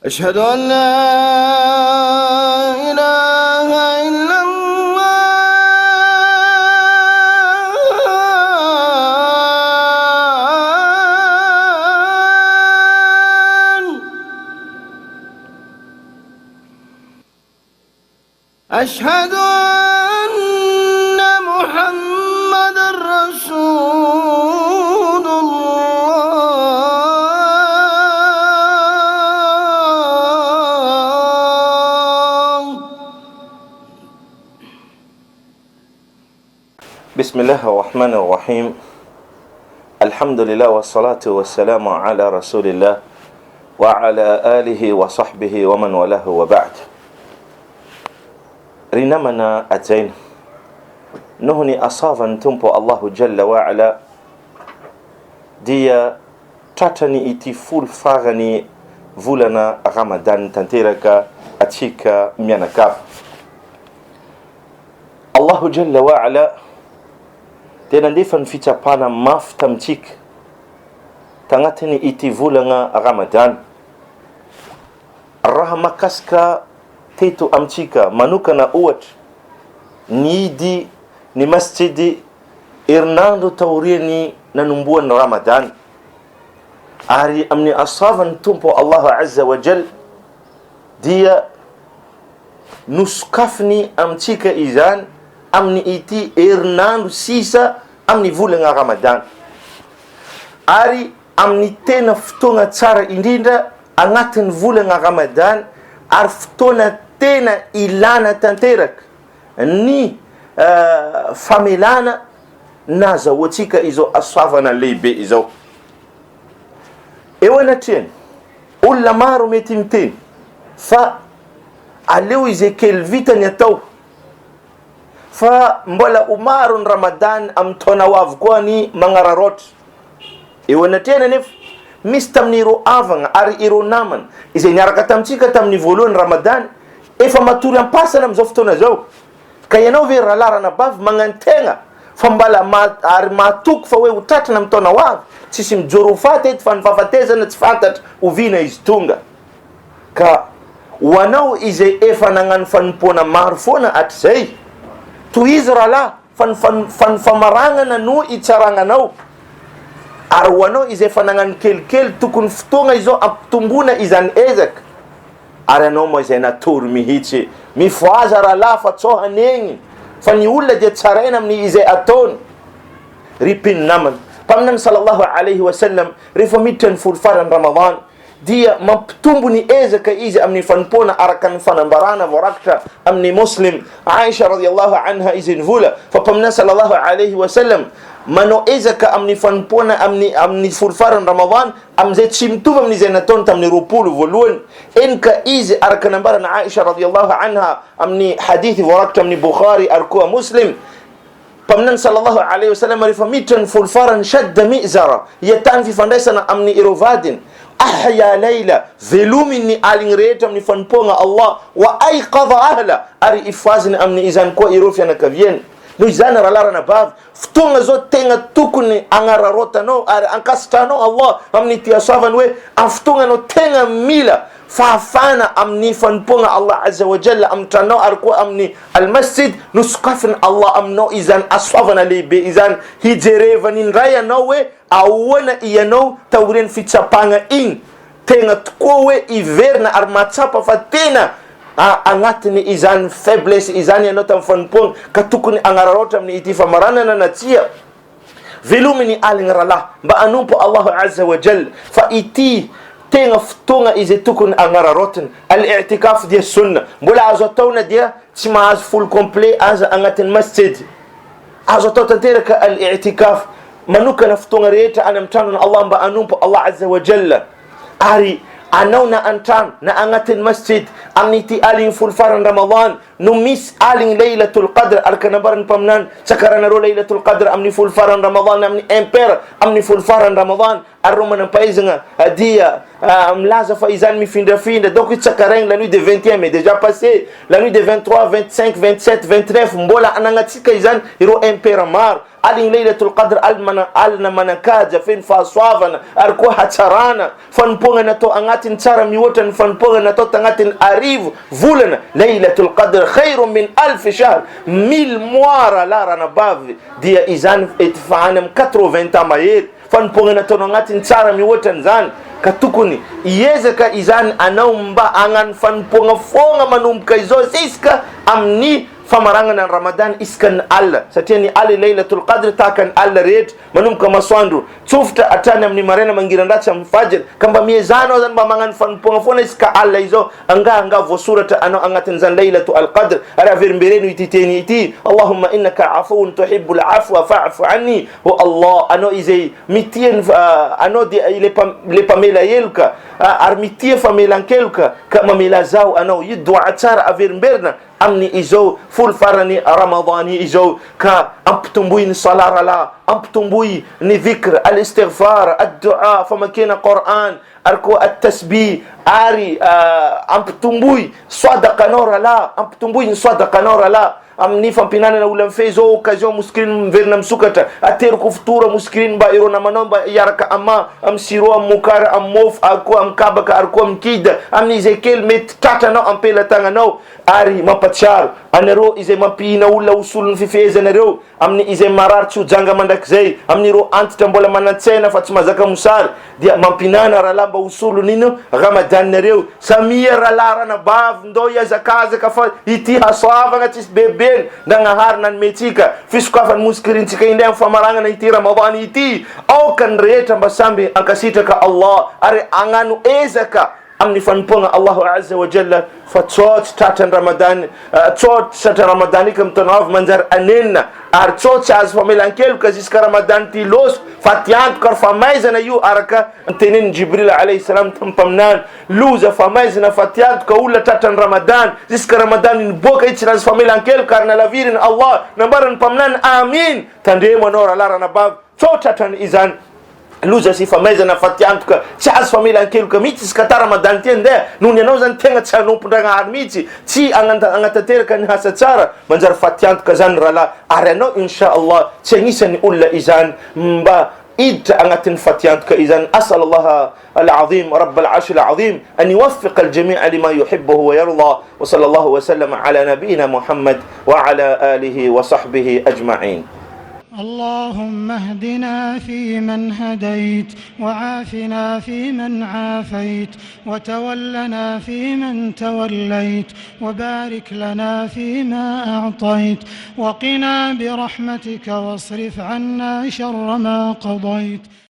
أشهد أن لا إله إلا أشهد أن محمد رسول الله. بسم الله الرحمن الرحيم. الحمد لله والصلاة والسلام على رسول الله وعلى آله وصحبه ومن والاه وبعد. Rinamana atzaina nuhu ni asavan tumpo Allahu Jalla wa Ala dia tratany ity folo farany volana Ramadan tanteraka atsika mianakavy. Allahu Jalla wa Ala tena ndefa ny fitsapana mafy tamitsika tagnatiny ity volana Ramadan. Raha makasika teto amitsika manokana ohatra nidy ny masjidy herinandro taoriany nanomboany Ramadan, ary amin'ny asavany tompo Allahu Azza wa Jal dia nosokafiny amitsika izany amin'ny ity herinandro sisa amin'ny volana Ramadan, ary amin'ny tena fotoana tsara indrindra agnatin'ny volana Ramadan, ary fotoana tena ilana tanteraka ny famelana na zahoantsika izao asavana lehibe izao. Eo anatrehany olona maro mety miteny fa aleo izay kely vitany atao, fa mbola ho maro ny Ramadan amin'ny taona ho avy koa ny magnararoatra. Eo anatrehany anefa misy tamin'ny ireo avana ary ireo namana izay niaraka tamitsika tamin'ny voalohany Ramadan efa matory ampasana amin'izao fotoana zao, ka ianao ve rahalarana bavy magnantegna fa mbala ary matoko fa hoe ho tratrana amin'ny taona ho avy, tsisy mijoro ho faty eto fa ny fahafatezana tsy fantatra ovina izy tonga. Ka ho anao izay efa nagnano fanompoana maro foana hatrizay, tohizo rahalahy fa ny fanofamaragnana no itsaragnanao, ary ho anao izay efa nagnano kelikely tokony fotoana izao ampitombona izany ezaka, ary anao moa izay natory mihitsy mifoaza rahalahy fa tsohany egny fa ny olona dia tsaraina amin'ny izay ataony. Ripiny namana mpaminany sallallahu alaihi wasallam rehefa miditra ny folo farany Ramadan dia mampitombo ny ezaka izy amin'ny fanompoana araka ny fanambarana voarakitra amin'ny Muslim Aisha radhiyallahu anha izy nivola fa mpaminany sallallahu alaihi wasallam manao ezaka amin'ny fanompoana amin'ny folo farany Ramadan amin'izay tsy mitovy amin'izay nataony tamin'ny roapolo voalohany. Eny ka izy araka nambarana Aisha radhiyallahu anha amin'ny hadithi voarakitra amin'ny Bukhari ary koa Muslim, mpaminany sallallahu alaihi wasallam rehefa miditra ny folo farany shadda mizara, iatany fifandraisana amin'ny ireo vadiny, ahya layla, velominy ny aligny rehetra amin'ny fanompoana Allah, wa aiqadha ahla, ary ifaziny amin'ny izany koa ireo fianakaviany. Noho izany rahalarana bavy, fotoana zao tegna tokony agnararotanao ary ankasitranao Allah amin'ny ty asavany hoe amin'ny fotoana anao tegna mila fahafana amin'ny fanompoana Allah Azza wa Jalla amin'ny tranao ary koa amin'ny almasjid, nosokafiny Allah aminao izany asavana lehibe izany, hijerevany indray anao hoe ahoana ianao taorian'ny fitsapagna igny, tegna tokoa hoe iverina ary matsapa fa tena agnatiny izany faiblesse izany ianao tamin'ny fanompoana, ka tokony agnararoatra amin'ny ity famaranana na tsia. Velominy aligny rahalahy mba anompo Allahu Azza wa Jalla fa ity tegna fotoana izay tokony agnararotiny. Al-i'tikaf dia sunna, mbola azo ataona dia tsy mahazo folo complet aza agnatin'ny masjid, azo atao tanteraka al-i'tikaf manokana fotoana rehetra any amin'ny tranon'ny Allah mba anompo Allah Azza wa Jalla. Ary anao na antrano na agnatin'ny masjid amin'ny ity aligny folo farany Ramadan numis aling Lailatul Qadr arkanabaran pamnan sakarana ro Lailatul Qadr amni ful faran Ramadan amni emper amni ful faran Ramadan arroma na paisanga dia mlaza faizan mi finda donc sakareng la nuit de 21 est déjà passé, la nuit de 23 25 27 29 mbola anangatika izan iro emper mar aling Lailatul Qadr alna manakaja fin fa swavana arko hatarana fanponga na to angatin tsara miwotan fanponga na to tangatin arrive vulana Lailatul Qadr khairun min alf shahr 1000 mois la rana bav dia izan itfanam 80 mayet fanponga na to angatin tsara miwotan zan katukuni iyeza ka izan anaumba angan fanponga fonga manum kaizo siska amni famarangan ng Ramadan iskan Allah satya ni Ali Lailatul Qadr takan Allah red manum kama swandu tsufta atanam ni marena mangiranda cha mfajir kamba miezano zan bamangan fan pongafona iska Allah izo anga vosurata ano angatin zan Lailatul Qadr ara vermbirenu ititeni iti Allahumma innaka afuun tuhibbul afwa fa'fu anni wa Allah ano izay mitien ano di le pamela yelka armitie famelankelka kama milazao ano yidu atsara avermberna amni izo ful farany Ramadani izo ka amtumbui ni salara la amtumbui ni dhikr al-istighfar ad-du'a famakina Quran arko at-tasbih ari amtumbui sadaqa nora la amtumbui ni sadaqa nora la amni fampinana na ulam fezo occasion muskrin vernam sukata ater ko futura muskrin ba iro na manomba yaraka amma am siro am mukar am mof ako am kabaka arko am kida am Ezekiel met tata no am pela tanga no ari mapachar anero ize mapina ula usul fi feza nero amni ize marar chu janga mandak zai amni ro ant tambola manatsena fatsuma zaka musar dia mampinana ralamba usulu nino Ramadan nero samia ralara na bav ndoya zakaza kafa iti haswava ngatis bebe nangahar nan metika fiskafan muskirin tika indang famarangan na iti Ramadan iti au kan reta basambi angkasita ka Allah are anganu ezaka amni fanponga Allah azza wa jalla fatsot tatan Ramadan tsot sata Ramadan kam tanav manzar anenna ar tsot chaz familankel kazis ka Ramadan ti los fatiant kar famaizana yu araka antenin Jibril alayhi salam tampamnan luza famaizana fatiant ka ula tatan Ramadan zis ka Ramadan in boka ichraz familankel karna lavirin Allah nambaran pamnan amin tande monora lara na bab tsot tatan izan luza si fameza na fatiantuka chas famila ankeluka mitis kata Ramadan tiende nunya nozan tenga chano pundanga armici ci angata terka ni hasa tsara manjar fatiantuka zan rala areno insha Allah cengisa ni ulla izan mba إد أنتن فتيانتك إذن أسأل الله العظيم رب العرش العظيم أن يوفق الجميع لما يحبه ويرضى وصلى الله وسلم على نبينا محمد وعلى آله وصحبه أجمعين. اللهم اهدنا فيمن هديت وعافنا فيمن عافيت وتولنا فيمن توليت وبارك لنا فيما أعطيت وقنا برحمتك واصرف عنا شر ما قضيت.